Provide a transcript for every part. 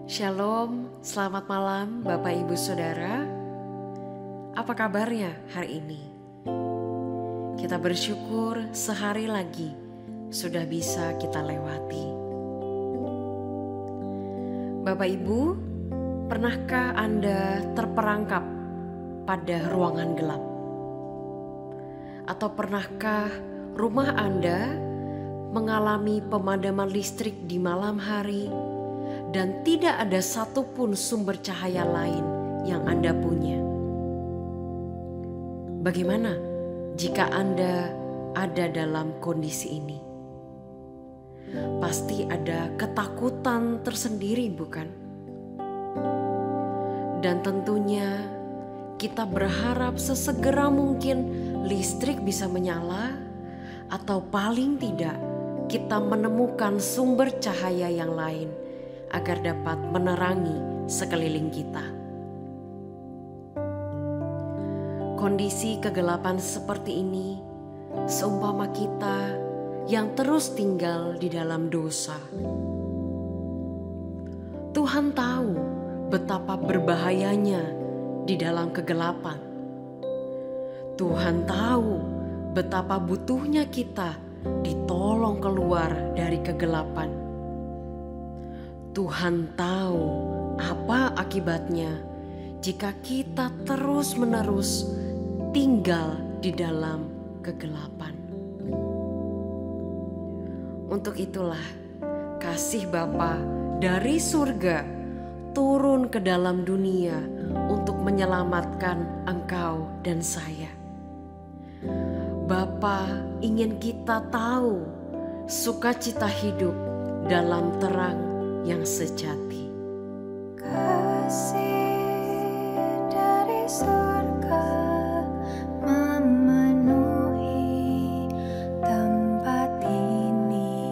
Shalom, selamat malam Bapak Ibu Saudara. Apa kabarnya hari ini? Kita bersyukur sehari lagi sudah bisa kita lewati. Bapak Ibu, pernahkah Anda terperangkap pada ruangan gelap? Atau pernahkah rumah Anda mengalami pemadaman listrik di malam hari dan tidak ada satupun sumber cahaya lain yang Anda punya? Bagaimana jika Anda ada dalam kondisi ini? Pasti ada ketakutan tersendiri, bukan? Dan tentunya kita berharap sesegera mungkin listrik bisa menyala, atau paling tidak kita menemukan sumber cahaya yang lain agar dapat menerangi sekeliling kita. Kondisi kegelapan seperti ini seumpama kita yang terus tinggal di dalam dosa. Tuhan tahu betapa berbahayanya di dalam kegelapan. Tuhan tahu betapa butuhnya kita ditolong keluar dari kegelapan. Tuhan tahu apa akibatnya jika kita terus-menerus tinggal di dalam kegelapan. Untuk itulah kasih Bapa dari surga turun ke dalam dunia untuk menyelamatkan engkau dan saya. Bapa ingin kita tahu sukacita hidup dalam terang yang sejati. Kasih dari surga memenuhi tempat ini.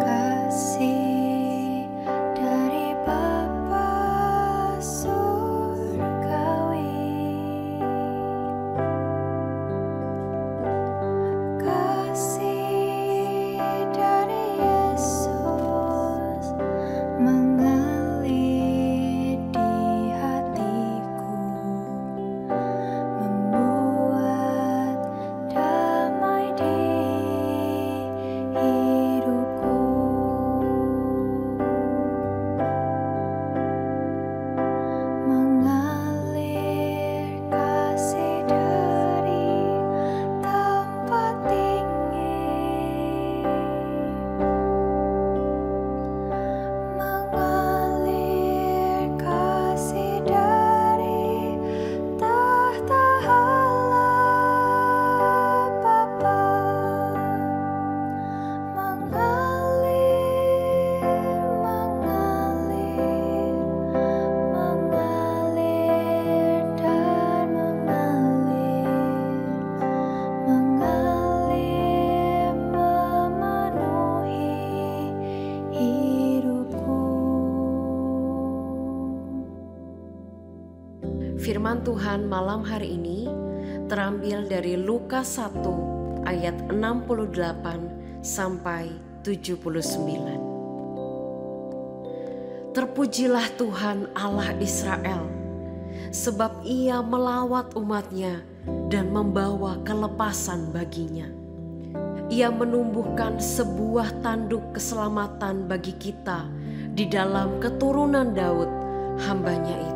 Kasih dari Bapa surgawi. Kasih dari Yesus mengalir di hatiku, membuat damai di hidupku. Mengalir kasih dari tempat tinggi, mengalir kasih dari tahta Allah Bapa, mengalir dan mengalir memenuhi hidupku. Firman Tuhan malam hari ini terambil dari Lukas 1 ayat 68 sampai 79. Terpujilah Tuhan Allah Israel, sebab Ia melawat umatnya dan membawa kelepasan baginya. Ia menumbuhkan sebuah tanduk keselamatan bagi kita di dalam keturunan Daud, hambanya itu.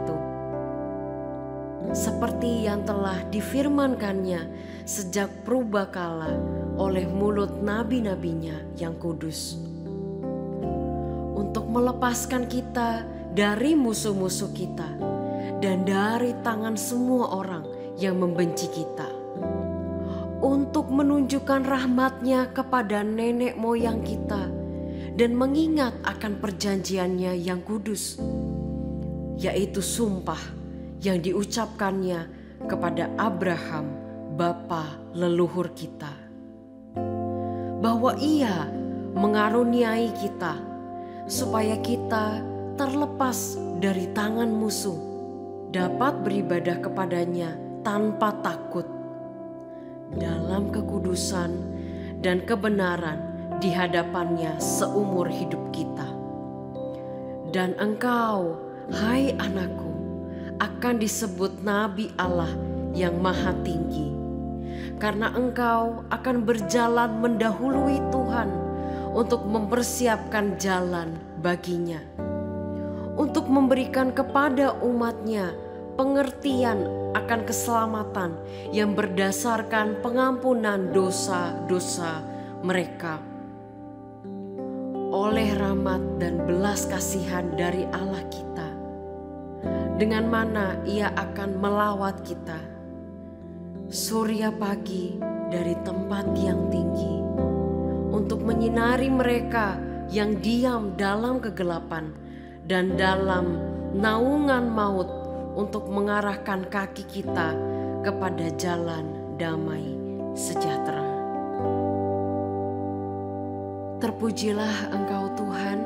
Seperti yang telah difirmankannya sejak purbakala oleh mulut nabi-nabinya yang kudus, untuk melepaskan kita dari musuh-musuh kita dan dari tangan semua orang yang membenci kita, untuk menunjukkan rahmat-Nya kepada nenek moyang kita dan mengingat akan perjanjiannya yang kudus, yaitu sumpah yang diucapkannya kepada Abraham, bapa leluhur kita, bahwa Ia mengaruniai kita supaya kita terlepas dari tangan musuh, dapat beribadah kepadanya tanpa takut dalam kekudusan dan kebenaran di hadapannya seumur hidup kita. Dan engkau, hai anakku, akan disebut Nabi Allah yang Maha Tinggi, karena engkau akan berjalan mendahului Tuhan untuk mempersiapkan jalan baginya, untuk memberikan kepada umatnya pengertian akan keselamatan yang berdasarkan pengampunan dosa-dosa mereka. Oleh rahmat dan belas kasihan dari Allah kita, dengan mana Ia akan melawat kita, surya pagi dari tempat yang tinggi, untuk menyinari mereka yang diam dalam kegelapan dan dalam naungan maut, untuk mengarahkan kaki kita kepada jalan damai sejahtera. Terpujilah Engkau Tuhan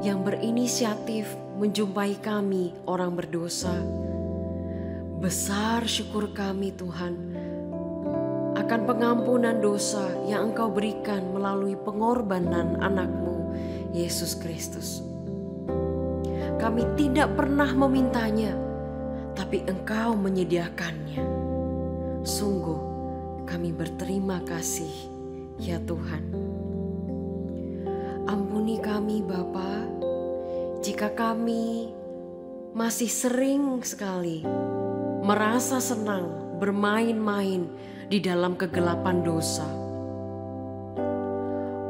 yang berinisiatif menjumpai kami orang berdosa. Besar syukur kami Tuhan akan pengampunan dosa yang Engkau berikan melalui pengorbanan anak-Mu Yesus Kristus. Kami tidak pernah memintanya, tapi Engkau menyediakannya. Sungguh kami berterima kasih ya Tuhan. Ampuni kami Bapa, jika kami masih sering sekali merasa senang bermain-main di dalam kegelapan dosa.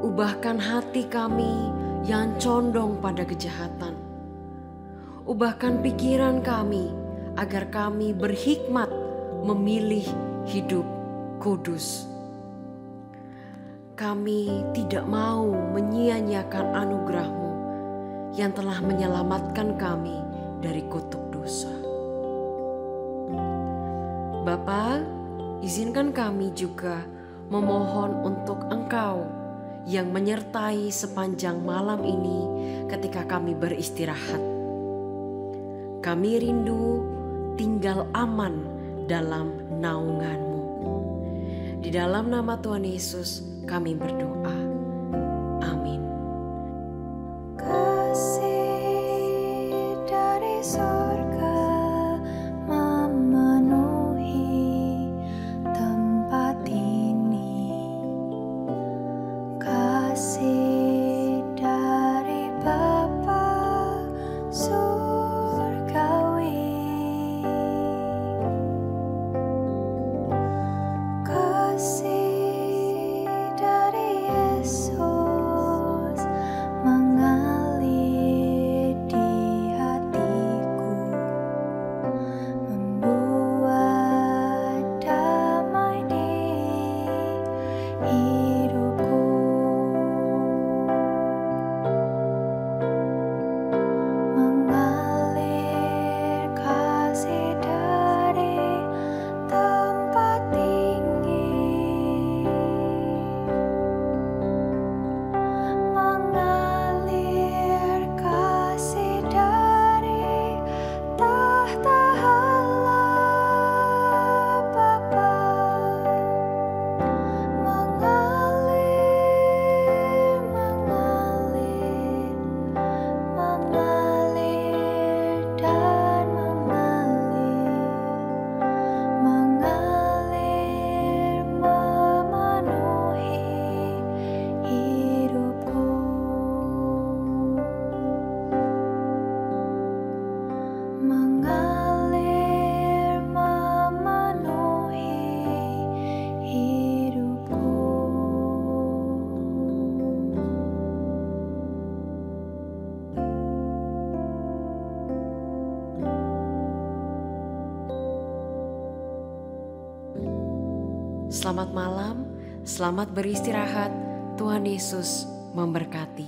Ubahkan hati kami yang condong pada kejahatan. Ubahkan pikiran kami agar kami berhikmat memilih hidup kudus. Kami tidak mau menyia-nyiakan anugerah-Mu yang telah menyelamatkan kami dari kutuk dosa. Bapa, izinkan kami juga memohon untuk Engkau yang menyertai sepanjang malam ini ketika kami beristirahat. Kami rindu tinggal aman dalam naungan-Mu. Di dalam nama Tuhan Yesus kami berdoa. Amin. Kasih dari surga memenuhi tempat ini. Kasih dari Bapa surgawi. Kasih dari Yesus mengalir di hatiku, membuat damai di hidupku. Mengalir kasih dari tempat tinggi, mengalir kasih dari tahta Allah Bapa, mengalir, mengalir, mengalir dan mengalir, memenuhi hidupku. Mengalir, memenuhi hidupku. Selamat malam, selamat beristirahat. Tuhan Yesus memberkati.